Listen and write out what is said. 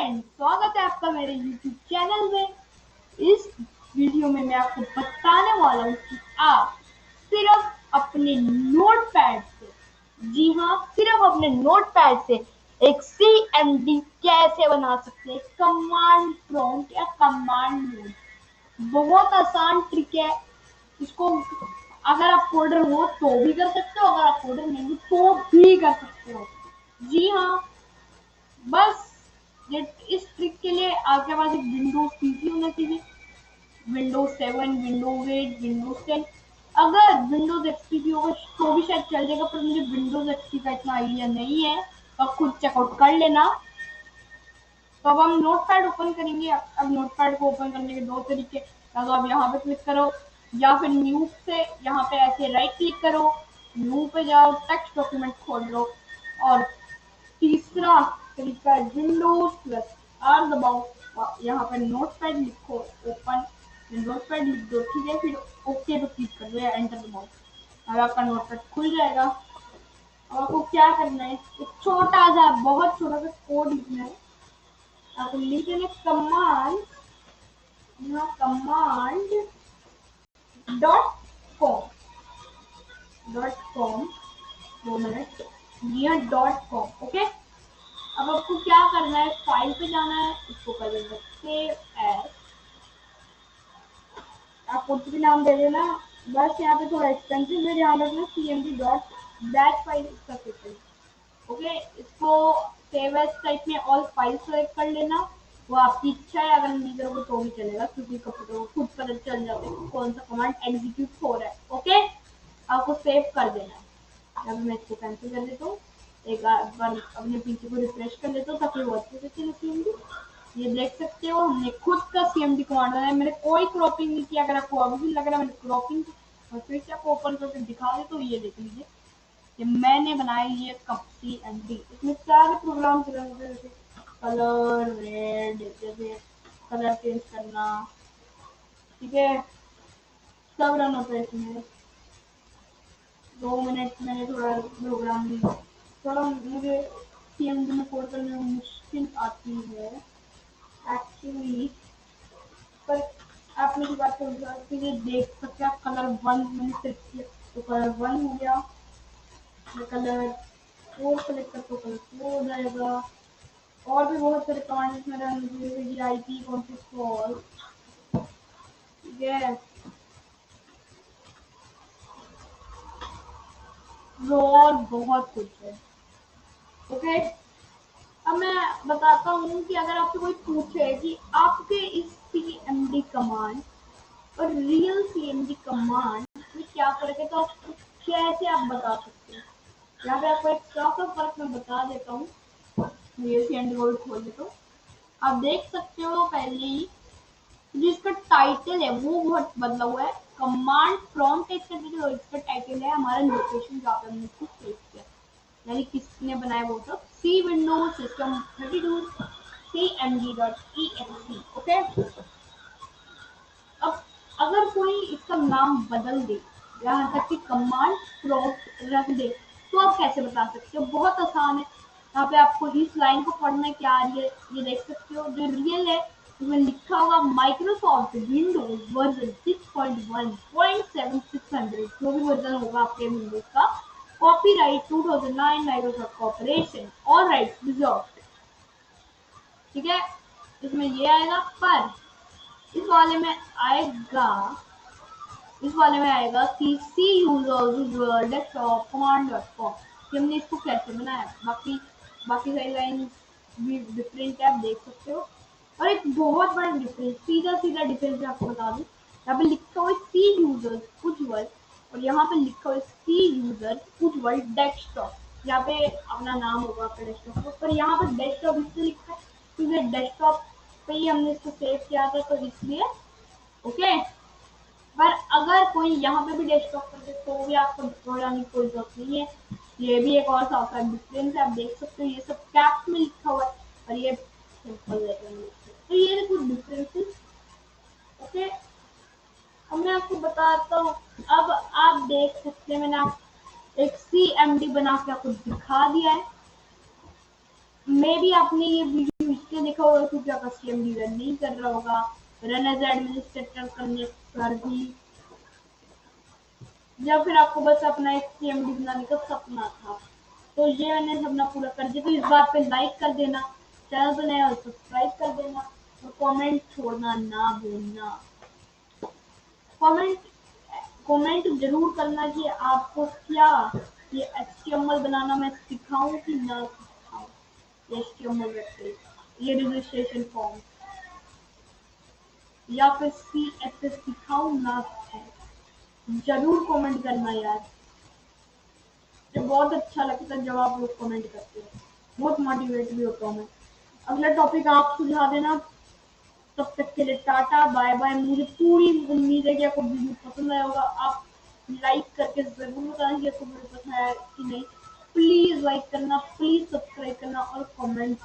Friends, स्वागत है आपका मेरे YouTube चैनल में। इस वीडियो में मैं आपको बताने वाला हूँ कि आप सिर्फ अपने नोटपैड से, जी हाँ, सिर्फ अपने नोटपैड से एक CMD कैसे बना सकते हैं। कमांड प्रॉम्प्ट या कमांड मोड बहुत आसान ट्रिक है। इसको अगर आप कोडर हो तो भी कर सकते हो, अगर आप कोडर नहीं हो तो भी कर सकते हो। जी हाँ, बस ये इस ट्रिक के लिए आपके पास एक विंडोज पीसी होना चाहिए। Windows 7, Windows 8, Windows 10। अगर विंडोज एक्सपी भी होगा तो भी शायद चल जाएगा, पर मुझे विंडोज एक्सपी का इतना आइडिया नहीं है, तो आप खुद चेकआउट कर लेना। तो अब हम नोटपैड ओपन करेंगे। अब नोटपैड को ओपन करने के दो तरीके, या तो आप यहाँ पे क्लिक करो या फिर न्यू से यहाँ पे ऐसे राइट क्लिक करो, न्यू पे जाओ, टेक्स्ट डॉक्यूमेंट खोल लो, और तीसरा तरीका है विंडोज प्लस आर दबाओ, यहाँ पे नोटपैड लिखो, ओपन नोटपैड लिख दो, ठीक है। फिर ओके पे क्लिक कर दो या एंटर दबाओ, अब आपका नोटपैड खुल जाएगा। अब आपको क्या करना है, एक छोटा सा, बहुत छोटा सा कोड लिखना है। आपको लिख देना कमांड, यहाँ कमांड .com 2 मिनट, यहाँ .com, ओके। अब आपको क्या करना है, फाइल पे जाना है, इसको कर देना सेव एज, आप कुछ भी नाम दे देना, बस यहाँ पे थोड़ा एक्सपेंसिव है, ध्यान रखना cmd डॉट दैट फाइल इसका सेव, ओके। इसको सेव एज टाइप में ऑल फाइल सेलेक्ट कर लेना, वो आपकी इच्छा है, अगर नहीं करोगे तो भी चलेगा, क्योंकि कंप्यूटर को खुद पता चल जाता है कि कौन सा कमांड एग्जीक्यूट हो रहा है, ओके। आपको सेव कर देना है। अब मैं इसको कैंसिल कर देता हूँ, एक बार अपने पीसी को रिफ्रेश कर लेता हूँ ताकि वो अच्छे से चले CMD। ये देख सकते हो, हमने खुद का CMD कमांड बनाया, मैंने कोई क्रॉपिंग नहीं किया। अगर आपको अभी भी लग रहा है मैंने क्रॉपिंग की, और फिर से आपको ओपन करके दिखा दे तो ये देख लीजिए, ये मैंने बनाया ये कप CMD। इसमें सारे प्रोग्राम चले होते हैं, जैसे कलर रेड, जैसे कलर चेंज करना, ठीक है, सब रन होता है इसमें। 2 मिनट मैंने थोड़ा प्रोग्राम भी, थोड़ा मुझे CMD में कोड करने में मुश्किल आती है एक्चुअली, पर आप मेरी बात को ये देख सकते हैं। कलर 1 मैंने सेलेक्ट किया तो कलर 1 हो गया, मैं कलर 4 सेलेक्ट करता हूँ, कलर 4 हो जाएगा। और भी बहुत सारे कमांड्स में रन हुए, IP कॉन्फिग, ठीक है, और बहुत कुछ है, ओके। अब मैं बताता हूँ कि अगर आपसे कोई पूछे कि आपके इस CMD कमांड और रियल CMD कमांड में क्या फर्क है, तो आप कैसे आप बता सकते हैं। यहाँ पे आपको एक सा फर्क मैं बता देता हूँ, ये CMD को भी खोल देता हूँ। आप देख सकते हो पहले ही जिसका टाइटल है वो बहुत बदला हुआ है। कमांड प्रॉम्प्ट इसका टाइटल है हमारा लोकेशन जहाँ पे हमने इसको सेव किया, यानी किसने बनाया वो सब, सी विंडोज सिस्टम 32 cmd.exe, ओके। अब अगर कोई इसका नाम बदल दे, यहाँ तक कि कमांड प्रॉम्प्ट रख दे, तो आप कैसे बता सकते हो। बहुत आसान है, यहाँ पे आपको इस लाइन को पढ़ना है, क्या आ रही है ये देख सकते हो। जो रियल है उसमें लिखा होगा माइक्रोसॉफ्ट विंडोज वर्जन 6.1.7600, जो भी वर्जन होगा आपके विंडोज का, copyright 2009 Microsoft corporation, all right reserved, ठीक है। इसमें ये आएगा, पर इस वाले में आएगा, इस वाले में आएगा कि सी यूजर्स उज्ज्वल डेस्कटॉप command.com, कि हमने इसको कैसे बनाया। बाकी सारी लाइन भी डिफरेंट है, आप देख सकते हो। और एक बहुत बड़ा डिफरेंस, सीधा डिफरेंस आपको बता दूं, यहाँ पे लिखा हुआ है सी यूजर्स उज्ज्वल, और यहाँ पे लिखा हुआ है सी यूजर्स उज्ज्वल डेस्कटॉप। यहाँ पे अपना नाम होगा आपका डेस्कटॉप पर, यहाँ पे डेस्कटॉप इसलिए लिखा है क्योंकि डेस्कटॉप पे ही हमने इसको सेव किया था, तो इसलिए, ओके। पर अगर कोई यहाँ पे भी डेस्कटॉप कर दे तो भी आपको घबराने की कोई जरूरत नहीं है। ये भी एक और सा डिफरेंस है, आप देख सकते हो, ये सब कैप्स में लिखा हुआ है और ये सिंपल लेटर में लिखा है, तो ये कुछ डिफरेंसेस, ओके। अब मैं आपको बताता हूँ। अब आप देख सकते हैं, मैंने आप एक CMD बना के आपको दिखा दिया है। मे भी आपने ये वीडियो इसलिए नीचे लिखा होगा क्योंकि आपका CMD रन नहीं कर रहा होगा, रन एज एडमिनिस्ट्रेटर करने पर भी, या फिर आपको बस अपना एक CMD बनाने का सपना था। तो ये मैंने सपना पूरा कर दिया। तो इस बात पे लाइक कर देना, चैनल पर नया हो सब्सक्राइब कर देना और कमेंट छोड़ना ना भूलना। कमेंट कमेंट जरूर करना कि आपको क्या ये HTML बनाना मैं सिखाऊं कि ना सिखाऊं, ये HTML वेबसाइट, ये रजिस्ट्रेशन फॉर्म, या फिर CSS सिखाऊं ना सिखाऊं। जरूर कमेंट करना यार, मुझे बहुत अच्छा लगता है जब आप लोग कमेंट करते हो, बहुत मोटिवेट भी होता हूँ मैं। अगला टॉपिक आप सुझा देना। तब तक के लिए टाटा बाय बाय। मुझे पूरी उम्मीद है कि आपको वीडियो पसंद आया होगा। आप लाइक करके जरूर बताना कि आपको वीडियो पसंद आया कि नहीं। प्लीज लाइक करना, प्लीज सब्सक्राइब करना और कमेंट